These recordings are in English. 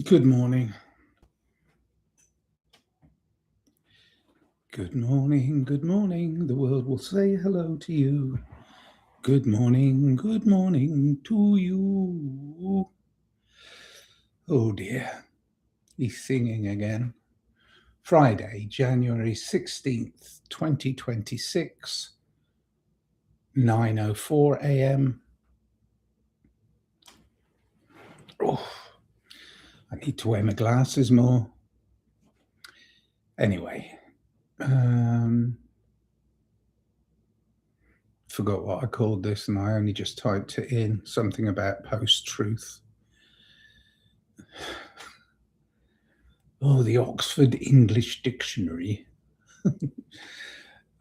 Good morning. Good morning, good morning. The world will say hello to you. Good morning to you. Oh dear, he's singing again. Friday, January 16th, 2026, 9:04 a.m. Oh, I need to wear my glasses more. Anyway, forgot what I called this, and I only just typed it in. Something about post-truth. Oh, the Oxford English Dictionary.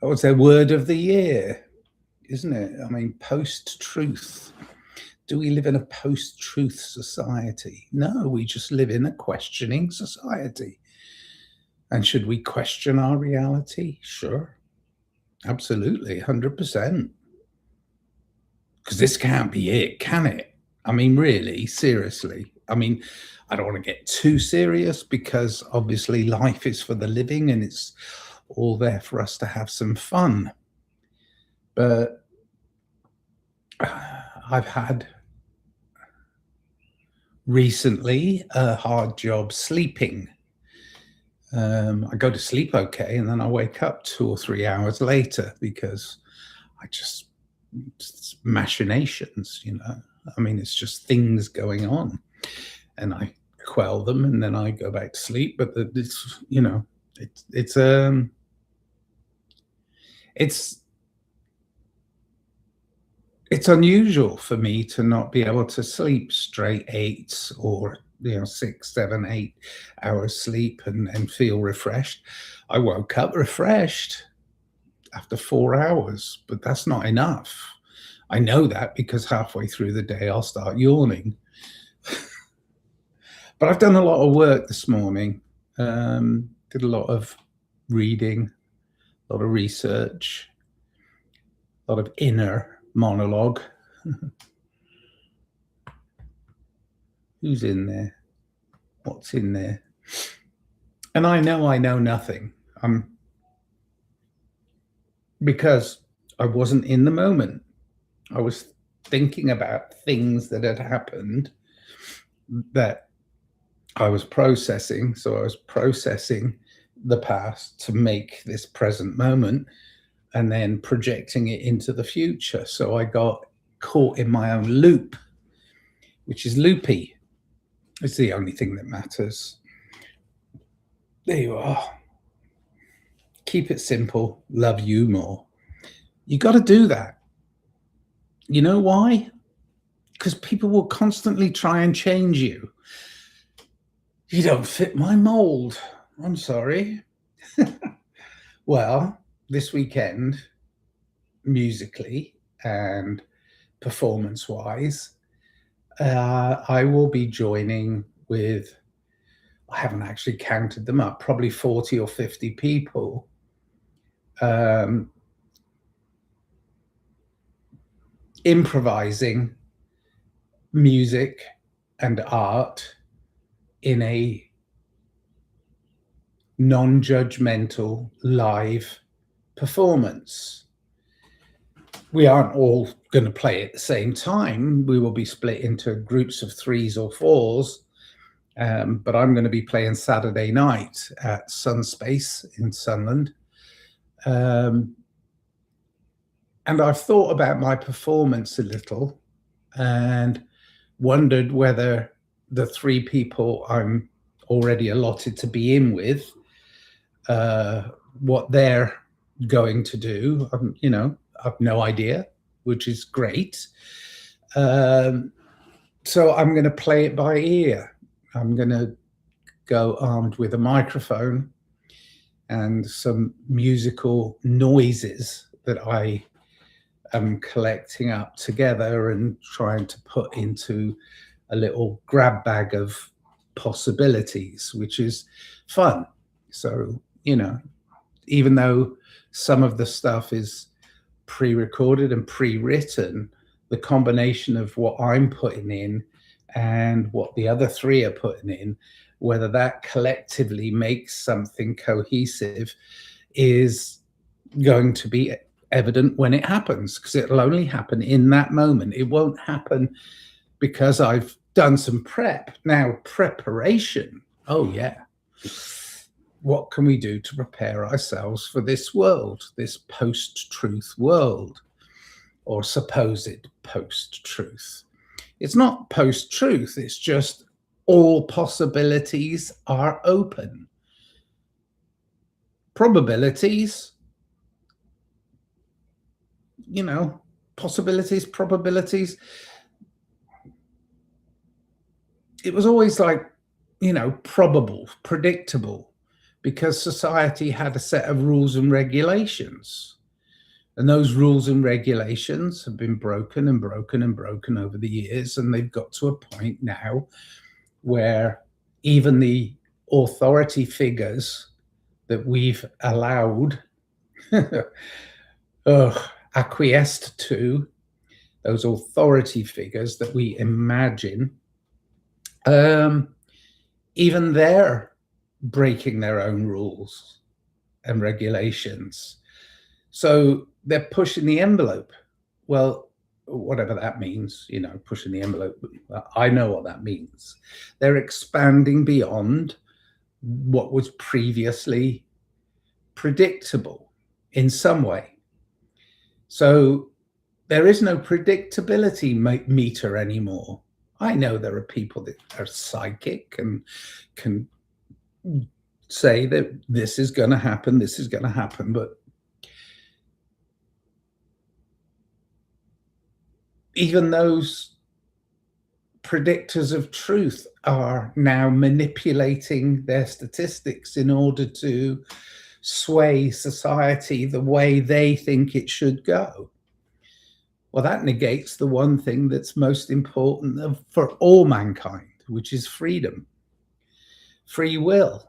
Oh, it's their word of the year, isn't it? I mean, post-truth. Do we live in a post-truth society? No, we just live in a questioning society. And should we question our reality? Sure. Absolutely, 100%. Because this can't be it, can it? I mean, really, seriously. I mean, I don't want to get too serious because obviously life is for the living and it's all there for us to have some fun. But I've had recently a hard job sleeping. I go to sleep okay, and then I wake up 2 or 3 hours later because it's machinations, you know. I mean, it's just things going on, and I quell them, and then I go back to sleep. But it's, you know, it's unusual for me to not be able to sleep straight 8 or 6, 7, 8 hours sleep and feel refreshed. I woke up refreshed after 4 hours, but that's not enough. I know that because halfway through the day I'll start yawning. But I've done a lot of work this morning. Did a lot of reading, a lot of research, a lot of inner monologue. Who's in there? What's in there? And I know nothing. Because I wasn't in the moment. I was thinking about things that had happened that I was processing. So I was processing the past to make this present moment and then projecting it into the future. So I got caught in my own loop, which is loopy. It's the only thing that matters. There you are. Keep it simple. Love you more. You got to do that. You know why? Because people will constantly try and change you. You don't fit my mold. I'm sorry. Well, this weekend, musically and performance-wise, I will be joining with, I haven't actually counted them up, probably 40 or 50 people, improvising music and art in a non-judgmental live performance. We aren't all going to play at the same time. We will be split into groups of 3s or 4s. But I'm going to be playing Saturday night at Sunspace in Sunland. And I've thought about my performance a little and wondered whether the 3 people I'm already allotted to be in with, what they're going to do. I've no idea, which is great. So I'm going to play it by ear. I'm going to go armed with a microphone and some musical noises that I am collecting up together and trying to put into a little grab bag of possibilities, which is fun. So, even though some of the stuff is pre-recorded and pre-written, the combination of what I'm putting in and what the other three are putting in, whether that collectively makes something cohesive is going to be evident when it happens, because it'll only happen in that moment. It won't happen because I've done some prep. Now, preparation, oh yeah. What can we do to prepare ourselves for this world, this post-truth world, or supposed post-truth? It's not post-truth, it's just all possibilities are open. Probabilities, you know, possibilities, probabilities. It was always like, you know, probable, predictable, because society had a set of rules and regulations. And those rules and regulations have been broken and broken and broken over the years. And they've got to a point now where even the authority figures that we've allowed, acquiesced to, those authority figures that we imagine, even they're breaking their own rules and regulations. So they're pushing the envelope. Well, whatever that means, you know, pushing the envelope, I know what that means. They're expanding beyond what was previously predictable in some way. So there is no predictability meter anymore. I know there are people that are psychic and can say that this is going to happen, this is going to happen, but even those predictors of truth are now manipulating their statistics in order to sway society the way they think it should go. Well, that negates the one thing that's most important for all mankind, which is freedom, free will.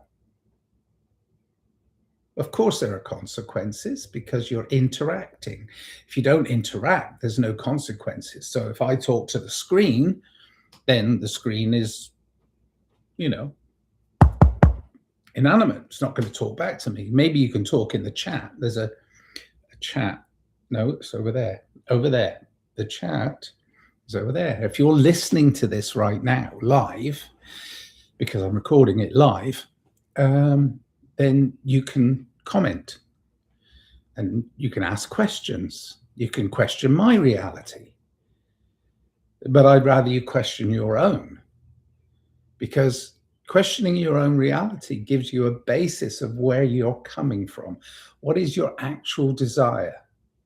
Of course, there are consequences because you're interacting. If you don't interact, there's no consequences. So if I talk to the screen, then the screen is, you know, inanimate. It's not going to talk back to me. Maybe you can talk in the chat. There's a chat. No, it's over there. Over there. The chat is over there. If you're listening to this right now, live, because I'm recording it live, then you can comment and you can ask questions. You can question my reality. But I'd rather you question your own, because questioning your own reality gives you a basis of where you're coming from. What is your actual desire?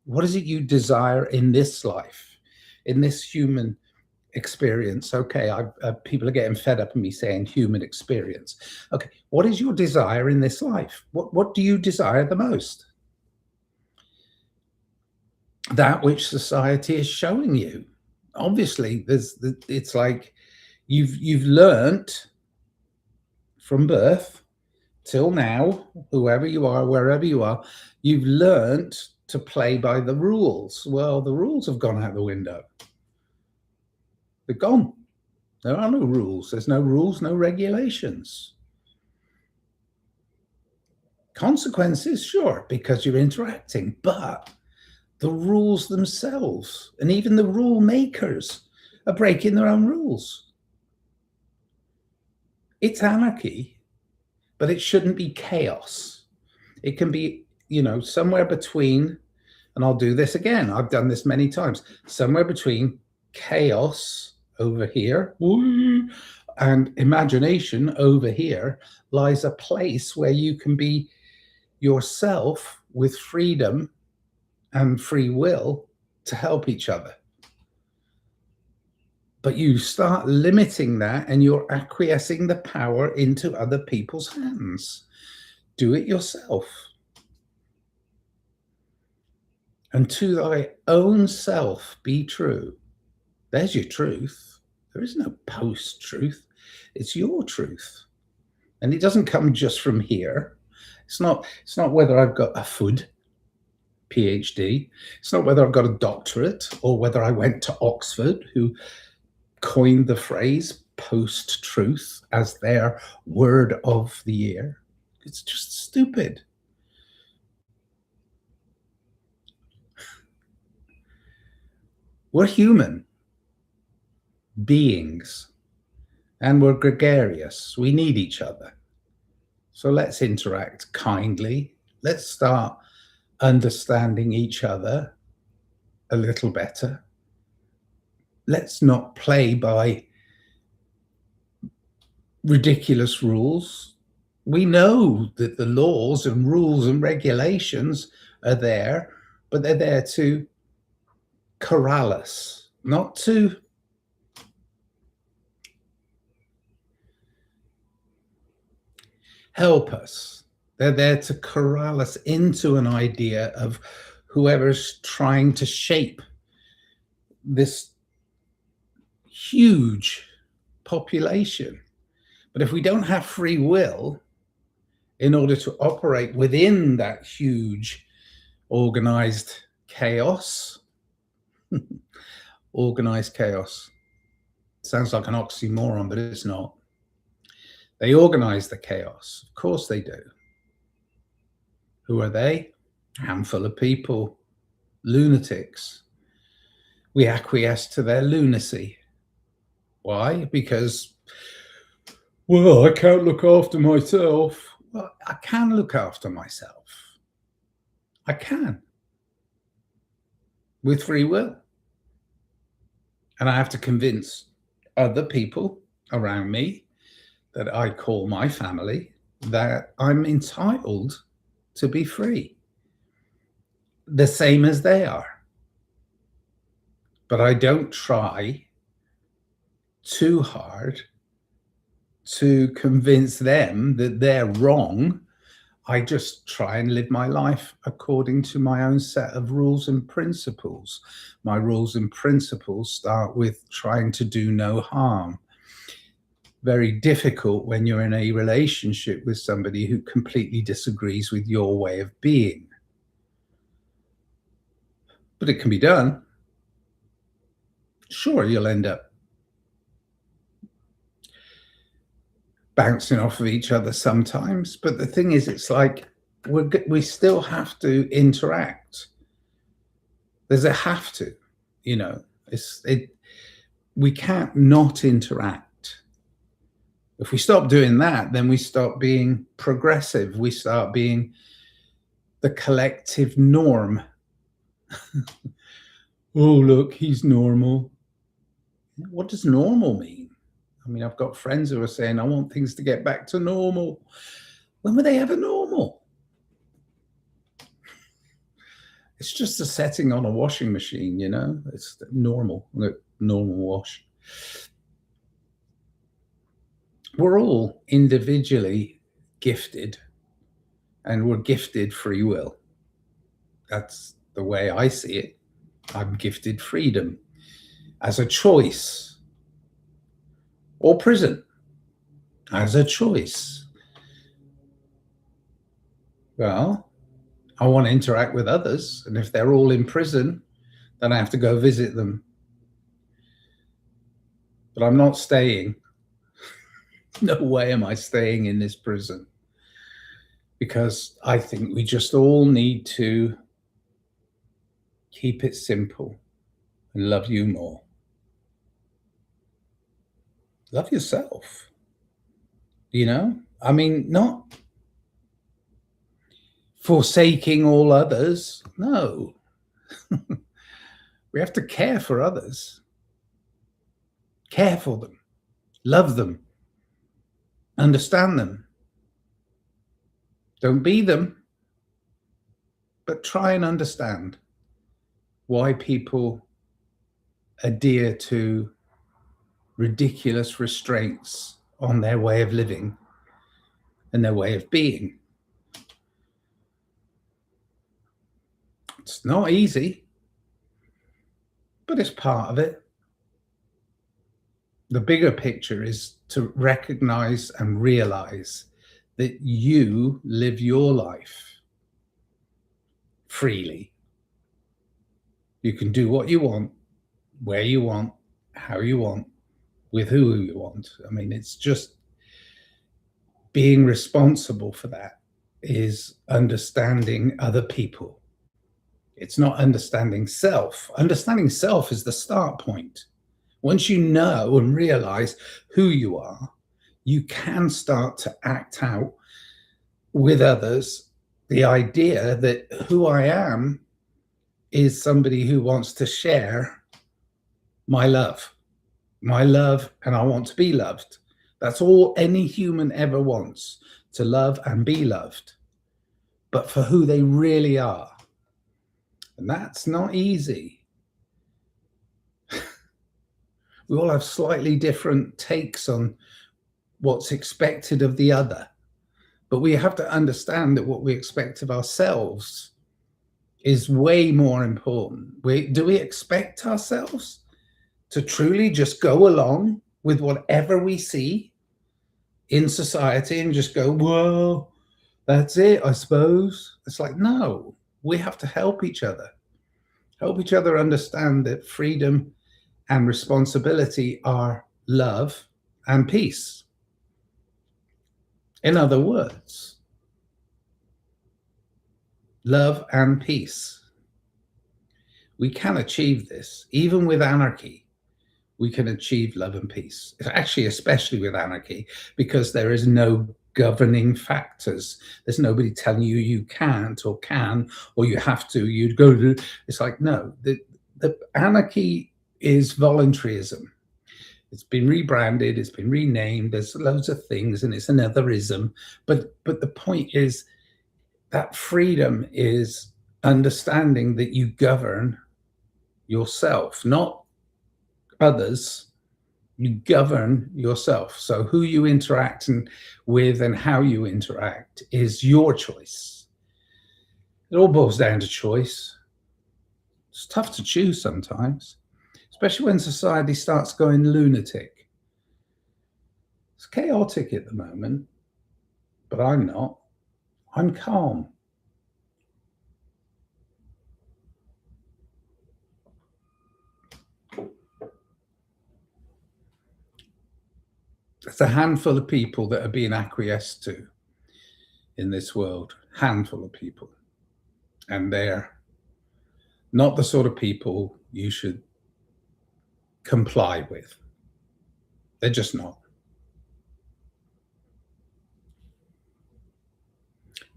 What is it you desire in this life, in this human experience? Okay, people are getting fed up of me saying human experience. Okay, what is your desire in this life? What do you desire the most? That which society is showing you. Obviously, it's like you've learnt from birth till now, whoever you are, wherever you are, you've learnt to play by the rules. Well, the rules have gone out the window. They're gone. There are no rules. There's no rules, no regulations. Consequences, sure, because you're interacting, but the rules themselves, and even the rule makers, are breaking their own rules. It's anarchy, but it shouldn't be chaos. It can be, you know, somewhere between, and I'll do this again, I've done this many times, somewhere between chaos over here and imagination over here lies a place where you can be yourself with freedom and free will to help each other. But you start limiting that and you're acquiescing the power into other people's hands. Do it yourself. And to thy own self be true. There's your truth. There is no post-truth. It's your truth. And it doesn't come just from here. It's not whether I've got a food PhD. It's not whether I've got a doctorate or whether I went to Oxford, who coined the phrase post-truth as their word of the year. It's just stupid. We're human beings and we're gregarious. We need each other. So let's interact kindly. Let's start understanding each other a little better. Let's not play by ridiculous rules. We know that the laws and rules and regulations are there, but they're there to corral us, not to help us. They're there to corral us into an idea of whoever's trying to shape this huge population. But if we don't have free will in order to operate within that huge organized chaos, organized chaos sounds like an oxymoron, but it's not. They organize the chaos. Of course they do. Who are they? A handful of people, lunatics. We acquiesce to their lunacy. Why? Because, well, I can't look after myself. Well, I can look after myself. I can. With free will. And I have to convince other people around me that I call my family that I'm entitled to be free. The same as they are. But I don't try too hard to convince them that they're wrong. I just try and live my life according to my own set of rules and principles. My rules and principles start with trying to do no harm. Very difficult when you're in a relationship with somebody who completely disagrees with your way of being. But it can be done. Sure, you'll end up bouncing off of each other sometimes, but the thing is, it's like we still have to interact. There's a have to, you know. We can't not interact. If we stop doing that, then we stop being progressive. We start being the collective norm. Oh, look, he's normal. What does normal mean? I mean, I've got friends who are saying, I want things to get back to normal. When were they ever normal? It's just a setting on a washing machine, you know? It's normal wash. We're all individually gifted, and we're gifted free will. That's the way I see it. I'm gifted freedom as a choice, or prison as a choice. Well, I want to interact with others, and if they're all in prison, then I have to go visit them. But I'm not staying. No way am I staying in this prison, because I think we just all need to keep it simple and love you more. Love yourself. You know, I mean, not forsaking all others. No. We have to care for others. Care for them. Love them. Understand them. Don't be them, but try and understand why people adhere to ridiculous restraints on their way of living and their way of being. It's not easy, but it's part of it. The bigger picture is to recognize and realize that you live your life freely. You can do what you want, where you want, how you want, with who you want. I mean, it's just being responsible for that is understanding other people. It's not understanding self. Understanding self is the start point. Once you know and realize who you are, you can start to act out with others the idea that who I am is somebody who wants to share my love, and I want to be loved. That's all any human ever wants, to love and be loved, but for who they really are. And that's not easy. We all have slightly different takes on what's expected of the other, but we have to understand that what we expect of ourselves is way more important. Do we expect ourselves to truly just go along with whatever we see in society and just go, well, that's it, I suppose? It's like, no, we have to help each other understand that freedom and responsibility are love and peace. In other words, love and peace. We can achieve this. Even with anarchy, we can achieve love and peace. Actually, especially with anarchy, because there is no governing factors. There's nobody telling you you can't or can, or you have to, you'd go to. It's like, no, the anarchy is voluntarism. It's been rebranded, it's been renamed, there's loads of things, and it's another ism. But the point is that freedom is understanding that you govern yourself, not others. You govern yourself. So who you interact with and how you interact is your choice. It all boils down to choice. It's tough to choose sometimes, especially when society starts going lunatic. It's chaotic at the moment, but I'm not. I'm calm. It's a handful of people that are being acquiesced to in this world. Handful of people. And they're not the sort of people you should comply with. They're just not.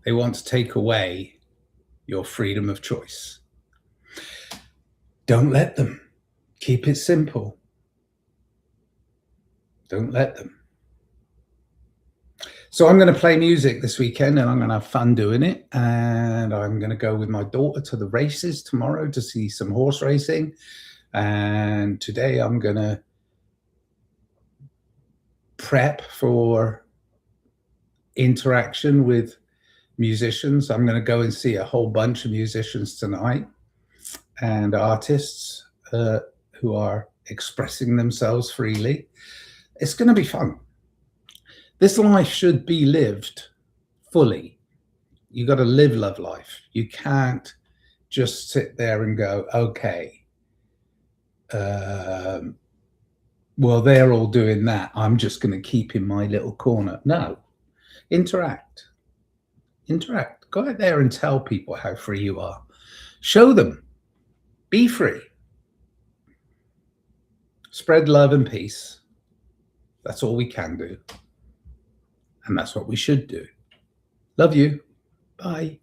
They want to take away your freedom of choice. Don't let them. Keep it simple. Don't let them. So I'm going to play music this weekend, and I'm going to have fun doing it. And I'm going to go with my daughter to the races tomorrow to see some horse racing. And today I'm going to prep for interaction with musicians. I'm going to go and see a whole bunch of musicians tonight and artists who are expressing themselves freely. It's going to be fun. This life should be lived fully. You got to live, love life. You can't just sit there and go, okay, well, they're all doing that, I'm just going to keep in my little corner. No, interact. Go out there and tell people how free you are. Show them. Be free. Spread love and peace. That's all we can do. And that's what we should do. Love you. Bye.